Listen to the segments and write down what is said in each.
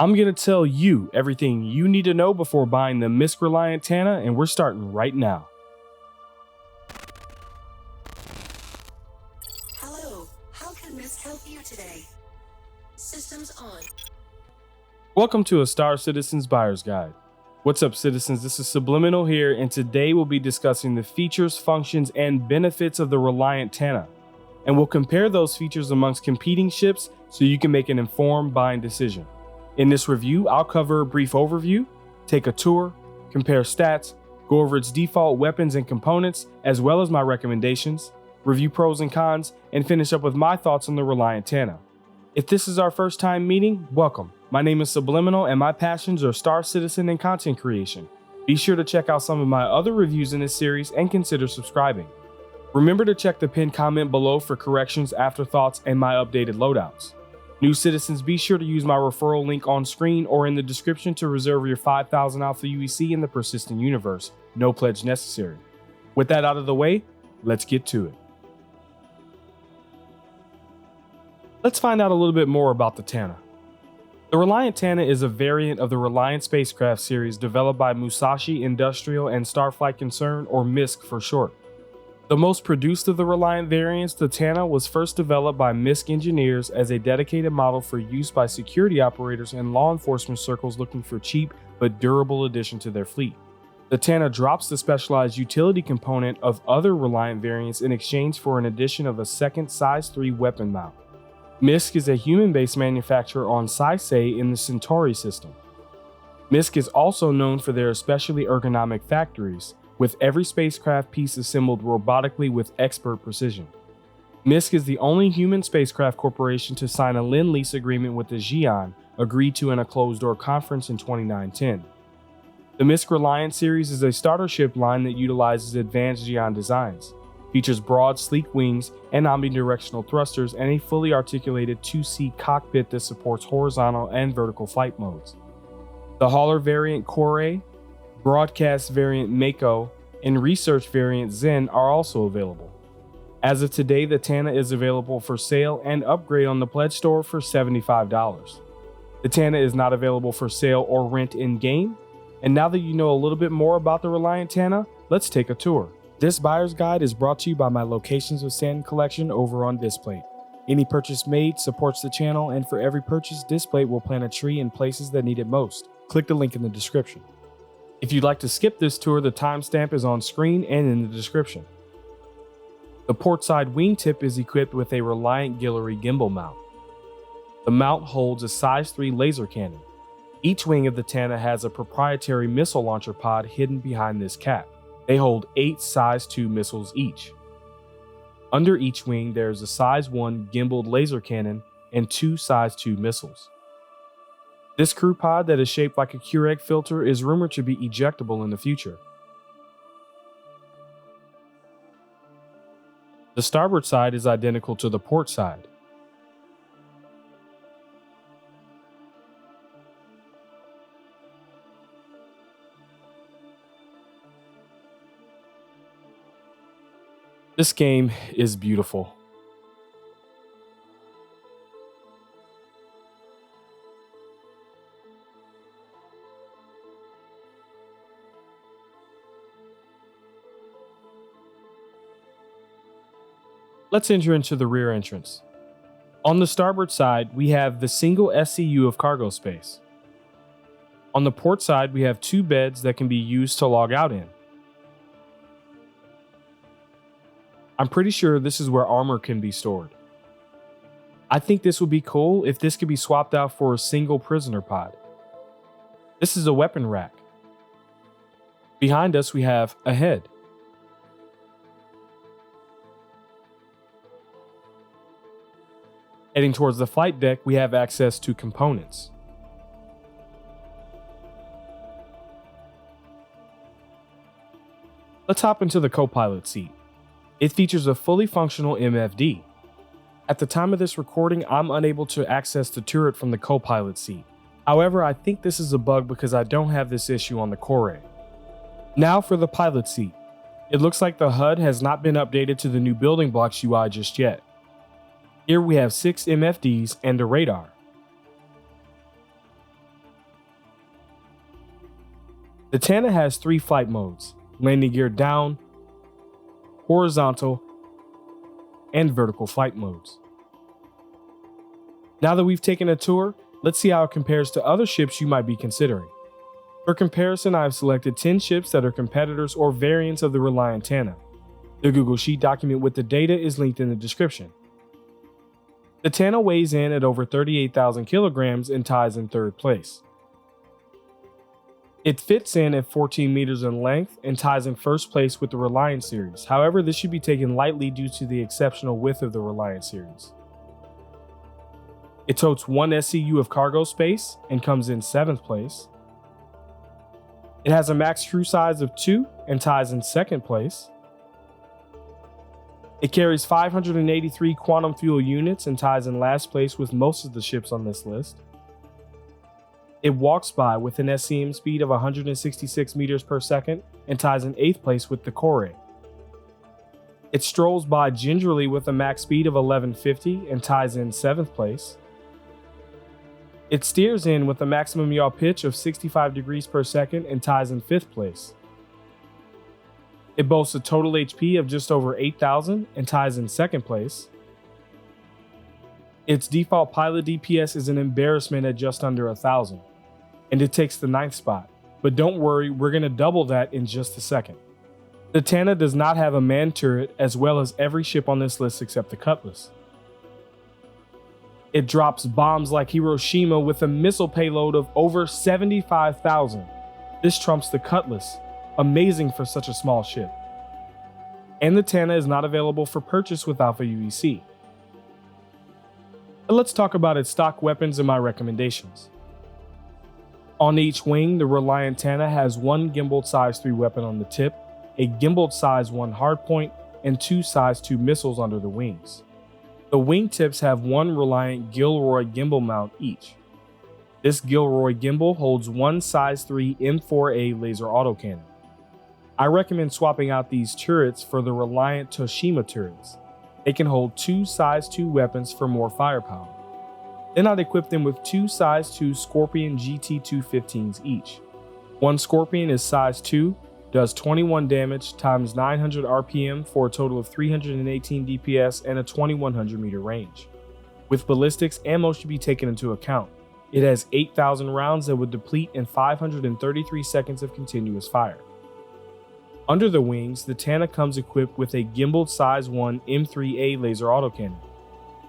I'm going to tell you everything you need to know before buying the MISC Reliant Tana, and we're starting right now. Hello, how can MISC help you today? Systems on. Welcome to a Star Citizen's Buyer's Guide. What's up, citizens? This is SubliminaL here, and today we'll be discussing the features, functions, and benefits of the Reliant Tana. And we'll compare those features amongst competing ships so you can make an informed buying decision. In this review, I'll cover a brief overview, take a tour, compare stats, go over its default weapons and components, as well as my recommendations, review pros and cons, and finish up with my thoughts on the Reliant Tana. If this is our first time meeting, welcome. My name is SubliminaL and my passions are Star Citizen and content creation. Be sure to check out some of my other reviews in this series and consider subscribing. Remember to check the pinned comment below for corrections, afterthoughts, and my updated loadouts. New citizens, be sure to use my referral link on screen or in the description to reserve your 5,000 Alpha UEC in the persistent universe. No pledge necessary. With that out of the way, let's get to it. Let's find out a little bit more about the Tana. The Reliant Tana is a variant of the Reliant spacecraft series developed by Musashi Industrial and Starflight Concern, or MISC for short. The most produced of the Reliant variants, the Tana was first developed by MISC engineers as a dedicated model for use by security operators and law enforcement circles looking for cheap but durable addition to their fleet. The Tana drops the specialized utility component of other Reliant variants in exchange for an addition of a second size 3 weapon mount. MISC is a human-based manufacturer on Saisei in the Centauri system. MISC is also known for their especially ergonomic factories, with every spacecraft piece assembled robotically with expert precision. MISC is the only human spacecraft corporation to sign a Lend-Lease agreement with the Xi'an, agreed to in a closed-door conference in 2010. The MISC Reliant series is a starter ship line that utilizes advanced Xi'an designs, features broad, sleek wings and omnidirectional thrusters, and a fully articulated 2-seat cockpit that supports horizontal and vertical flight modes. The hauler variant Kore, broadcast variant Mako, and research variant Zen are also available. As of today, the Tana is available for sale and upgrade on the Pledge Store for $75. The Tana is not available for sale or rent in-game, and now that you know a little bit more about the Reliant Tana, let's take a tour. This buyer's guide is brought to you by my Locations of Sand collection over on Displate. Any purchase made supports the channel, and for every purchase, Displate will plant a tree in places that need it most. Click the link in the description. If you'd like to skip this tour, the timestamp is on screen and in the description. The portside wingtip is equipped with a Reliant Guillory gimbal mount. The mount holds a size 3 laser cannon. Each wing of the Tana has a proprietary missile launcher pod hidden behind this cap. They hold 8 size 2 missiles each. Under each wing, there is a size 1 gimbaled laser cannon and 2 size 2 missiles. This crew pod that is shaped like a Keurig filter is rumored to be ejectable in the future. The starboard side is identical to the port side. This game is beautiful. Let's enter into the rear entrance. On the starboard side, we have the single SCU of cargo space. On the port side, we have 2 beds that can be used to log out in. I'm pretty sure this is where armor can be stored. I think this would be cool if this could be swapped out for a single prisoner pod. This is a weapon rack. Behind us, we have a head. Heading towards the flight deck, we have access to components. Let's hop into the co-pilot seat. It features a fully functional MFD. At the time of this recording, I'm unable to access the turret from the co-pilot seat. However, I think this is a bug because I don't have this issue on the Kore. Now for the pilot seat. It looks like the HUD has not been updated to the new building blocks UI just yet. Here we have 6 MFDs and a radar. The Tana has 3 flight modes: landing gear down, horizontal, and vertical flight modes. Now that we've taken a tour, let's see how it compares to other ships you might be considering. For comparison, I have selected 10 ships that are competitors or variants of the Reliant Tana. The Google Sheet document with the data is linked in the description. The Tana weighs in at over 38,000 kilograms and ties in 3rd place. It fits in at 14 meters in length and ties in 1st place with the Reliant series. However, this should be taken lightly due to the exceptional width of the Reliant series. It totes 1 SCU of cargo space and comes in 7th place. It has a max crew size of 2 and ties in 2nd place. It carries 583 quantum fuel units and ties in last place with most of the ships on this list. It walks by with an SCM speed of 166 meters per second and ties in 8th place with the Core. It strolls by gingerly with a max speed of 1150 and ties in 7th place. It steers in with a maximum yaw pitch of 65 degrees per second and ties in 5th place. It boasts a total HP of just over 8,000 and ties in 2nd place. Its default pilot DPS is an embarrassment at just under 1,000, and it takes the 9th spot. But don't worry, we're going to double that in just a second. The Tana does not have a manned turret, as well as every ship on this list except the Cutlass. It drops bombs like Hiroshima with a missile payload of over 75,000. This trumps the Cutlass, amazing for such a small ship. And the Tana is not available for purchase with Alpha UEC. But let's talk about its stock weapons and my recommendations. On each wing, the Reliant Tana has 1 gimbal size 3 weapon on the tip, a gimbal size 1 hardpoint, and 2 size 2 missiles under the wings. The wingtips have 1 Reliant Gilroy gimbal mount each. This Gilroy gimbal holds 1 size 3 M4A laser autocannon. I recommend swapping out these turrets for the Reliant Toshima turrets. They can hold 2 size 2 weapons for more firepower. Then I'd equip them with 2 size 2 Scorpion GT215s each. 1 Scorpion is size 2, does 21 damage times 900 RPM for a total of 318 DPS and a 2100 meter range. With ballistics, ammo should be taken into account. It has 8,000 rounds that would deplete in 533 seconds of continuous fire. Under the wings, the Tana comes equipped with a gimbal size 1 M3A laser autocannon.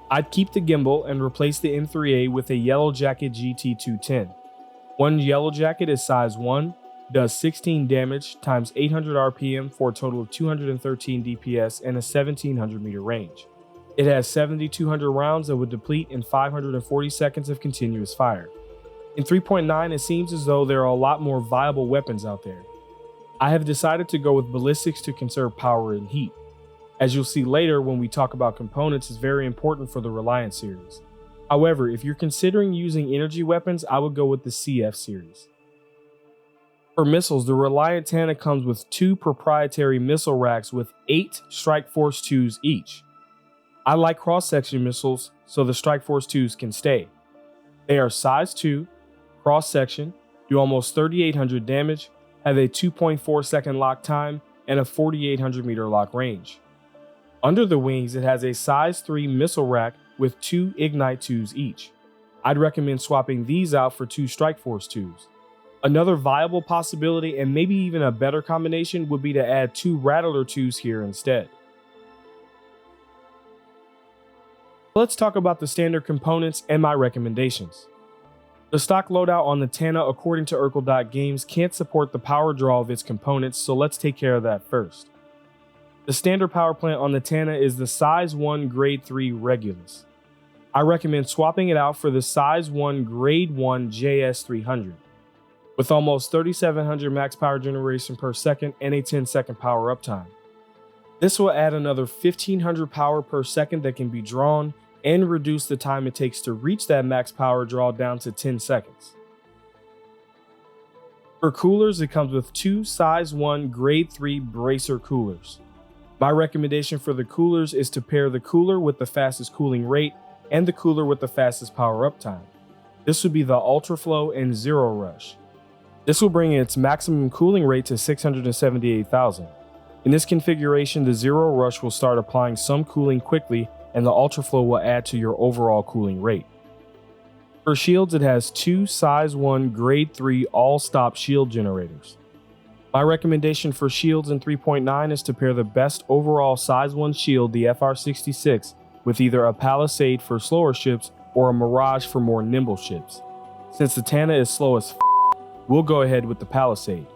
I'd keep the gimbal and replace the M3A with a Yellow Jacket GT210. 1 Yellow Jacket is size 1, does 16 damage times 800 RPM for a total of 213 DPS and a 1700 meter range. It has 7,200 rounds that would deplete in 540 seconds of continuous fire. In 3.9, it seems as though there are a lot more viable weapons out there. I have decided to go with ballistics to conserve power and heat. As you'll see later when we talk about components, is very important for the Reliant series. However, if you're considering using energy weapons, I would go with the CF series. For missiles, the Reliant Tana comes with 2 proprietary missile racks with 8 Strike Force 2s each. I like cross-section missiles, so the Strike Force 2s can stay. They are size 2, cross-section, do almost 3,800 damage, have a 2.4 second lock time, and a 4,800 meter lock range. Under the wings, it has a size 3 missile rack with 2 Ignite 2s each. I'd recommend swapping these out for 2 Strike Force 2s. Another viable possibility, and maybe even a better combination, would be to add 2 Rattler 2s here instead. Let's talk about the standard components and my recommendations. The stock loadout on the Tana, according to Urkel.Games, can't support the power draw of its components, so let's take care of that first. The standard power plant on the Tana is the size 1 grade 3 Regulus. I recommend swapping it out for the size 1 grade 1 JS300. With almost 3,700 max power generation per second and a 10-second power uptime. This will add another 1,500 power per second that can be drawn and reduce the time it takes to reach that max power draw down to 10 seconds. For coolers, it comes with 2 size 1 grade 3 bracer coolers. My recommendation for the coolers is to pair the cooler with the fastest cooling rate and the cooler with the fastest power uptime. This would be the Ultraflow and Zero Rush. This will bring its maximum cooling rate to 678,000. In this configuration, the Zero Rush will start applying some cooling quickly, and the Ultraflow will add to your overall cooling rate. For shields, it has two size 1 grade 3 all-stop shield generators. My recommendation for shields in 3.9 is to pair the best overall size 1 shield, the FR66, with either a Palisade for slower ships or a Mirage for more nimble ships. Since the Tana is slow as we'll go ahead with the Palisade.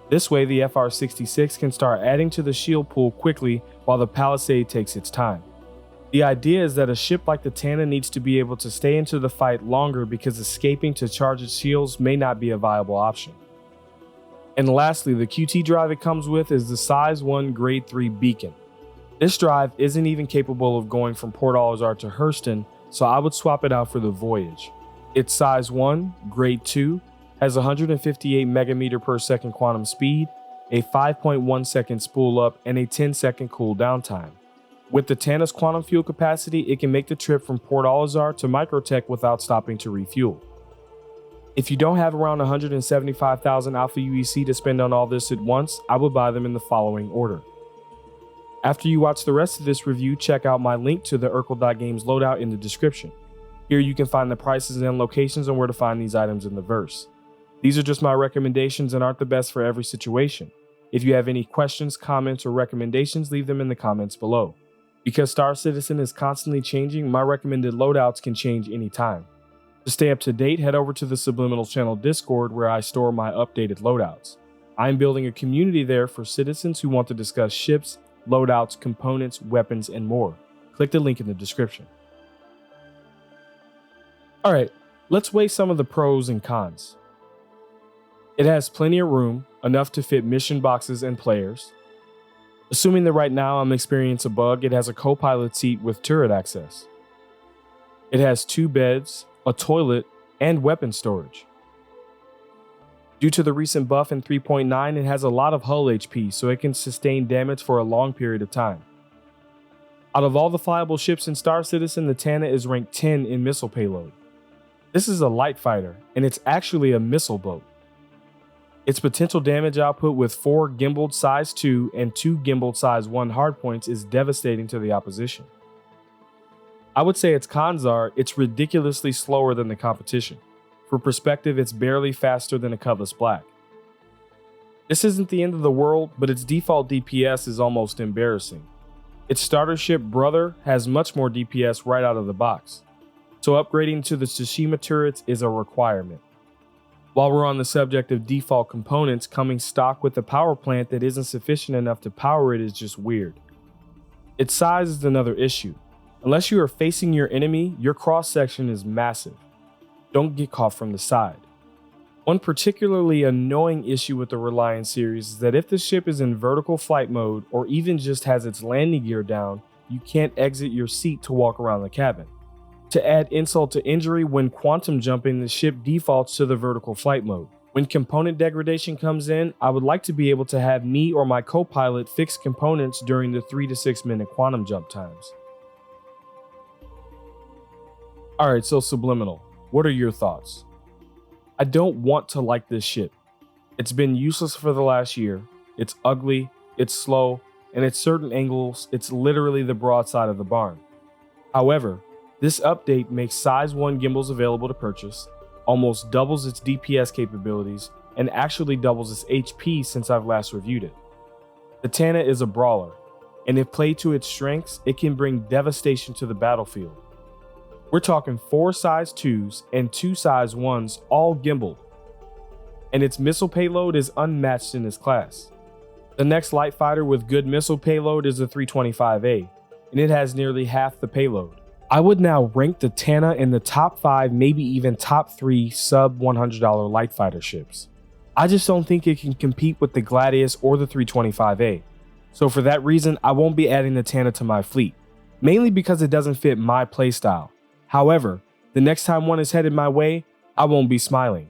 This way, the FR66 can start adding to the shield pool quickly while the Palisade takes its time. The idea is that a ship like the Tana needs to be able to stay into the fight longer because escaping to charge its shields may not be a viable option. And lastly, the QT drive it comes with is the size 1 grade 3 beacon. This drive isn't even capable of going from Port Olisar to Hurston, so I would swap it out for the Voyage. It's size 1, grade 2, has 158 megameter per second quantum speed, a 5.1 second spool up, and a 10-second cooldown time. With the Tana's quantum fuel capacity, it can make the trip from Port Olisar to Microtech without stopping to refuel. If you don't have around 175,000 Alpha UEC to spend on all this at once, I would buy them in the following order. After you watch the rest of this review, check out my link to the Urkel.Games loadout in the description. Here you can find the prices and locations and where to find these items in the verse. These are just my recommendations and aren't the best for every situation. If you have any questions, comments, or recommendations, leave them in the comments below. Because Star Citizen is constantly changing, my recommended loadouts can change anytime. To stay up to date, head over to the SubliminaL channel Discord where I store my updated loadouts. I am building a community there for citizens who want to discuss ships, loadouts, components, weapons, and more. Click the link in the description. Alright, let's weigh some of the pros and cons. It has plenty of room, enough to fit mission boxes and players. Assuming that right now I'm experiencing a bug, it has a co-pilot seat with turret access. It has 2 beds, a toilet, and weapon storage. Due to the recent buff in 3.9, it has a lot of hull HP, so it can sustain damage for a long period of time. Out of all the flyable ships in Star Citizen, the Tana is ranked 10 in missile payload. This is a light fighter, and it's actually a missile boat. Its potential damage output with 4 gimbaled size 2 and 2 gimbaled size 1 hardpoints is devastating to the opposition. I would say its cons are, it's ridiculously slower than the competition. For perspective, it's barely faster than a Cutlass Black. This isn't the end of the world, but its default DPS is almost embarrassing. Its starter ship brother has much more DPS right out of the box, so upgrading to the Tsushima turrets is a requirement. While we're on the subject of default components, coming stock with a power plant that isn't sufficient enough to power it is just weird. Its size is another issue. Unless you are facing your enemy, your cross-section is massive. Don't get caught from the side. One particularly annoying issue with the Reliant series is that if the ship is in vertical flight mode or even just has its landing gear down, you can't exit your seat to walk around the cabin. To add insult to injury, when quantum jumping, the ship defaults to the vertical flight mode. When component degradation comes in, I would like to be able to have me or my co-pilot fix components during the 3 to 6 minute quantum jump times. Alright, so SubliminaL, what are your thoughts? I don't want to like this ship. It's been useless for the last year. It's ugly, it's slow, and at certain angles, it's literally the broadside of the barn. However, this update makes size 1 gimbals available to purchase, almost doubles its DPS capabilities, and actually doubles its HP since I've last reviewed it. The Tana is a brawler, and if played to its strengths, it can bring devastation to the battlefield. We're talking 4 size 2s and 2 size 1s all gimbaled, and its missile payload is unmatched in its class. The next light fighter with good missile payload is the 325A, and it has nearly half the payload. I would now rank the Tana in the top 5, maybe even top 3 sub $100 light fighter ships. I just don't think it can compete with the Gladius or the 325A. So for that reason, I won't be adding the Tana to my fleet, mainly because it doesn't fit my playstyle. However, the next time one is headed my way, I won't be smiling,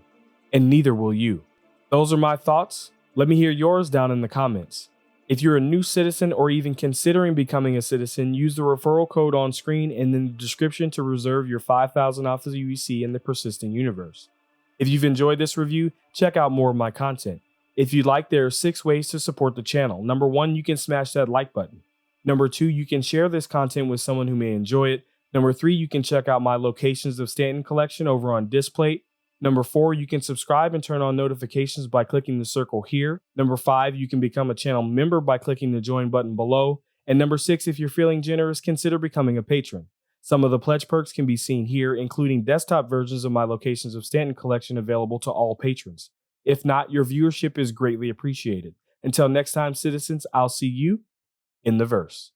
and neither will you. Those are my thoughts. Let me hear yours down in the comments. If you're a new citizen or even considering becoming a citizen, use the referral code on screen and in the description to reserve your 5,000 Alpha UEC in the persistent universe. If you've enjoyed this review, check out more of my content. If you'd like, there are 6 ways to support the channel. Number 1, you can smash that like button. Number 2, you can share this content with someone who may enjoy it. Number 3, you can check out my Locations of Stanton collection over on Displate. Number 4, you can subscribe and turn on notifications by clicking the circle here. Number 5, you can become a channel member by clicking the join button below. And number 6, if you're feeling generous, consider becoming a patron. Some of the pledge perks can be seen here, including desktop versions of my Locations of Stanton collection available to all patrons. If not, your viewership is greatly appreciated. Until next time, citizens, I'll see you in the verse.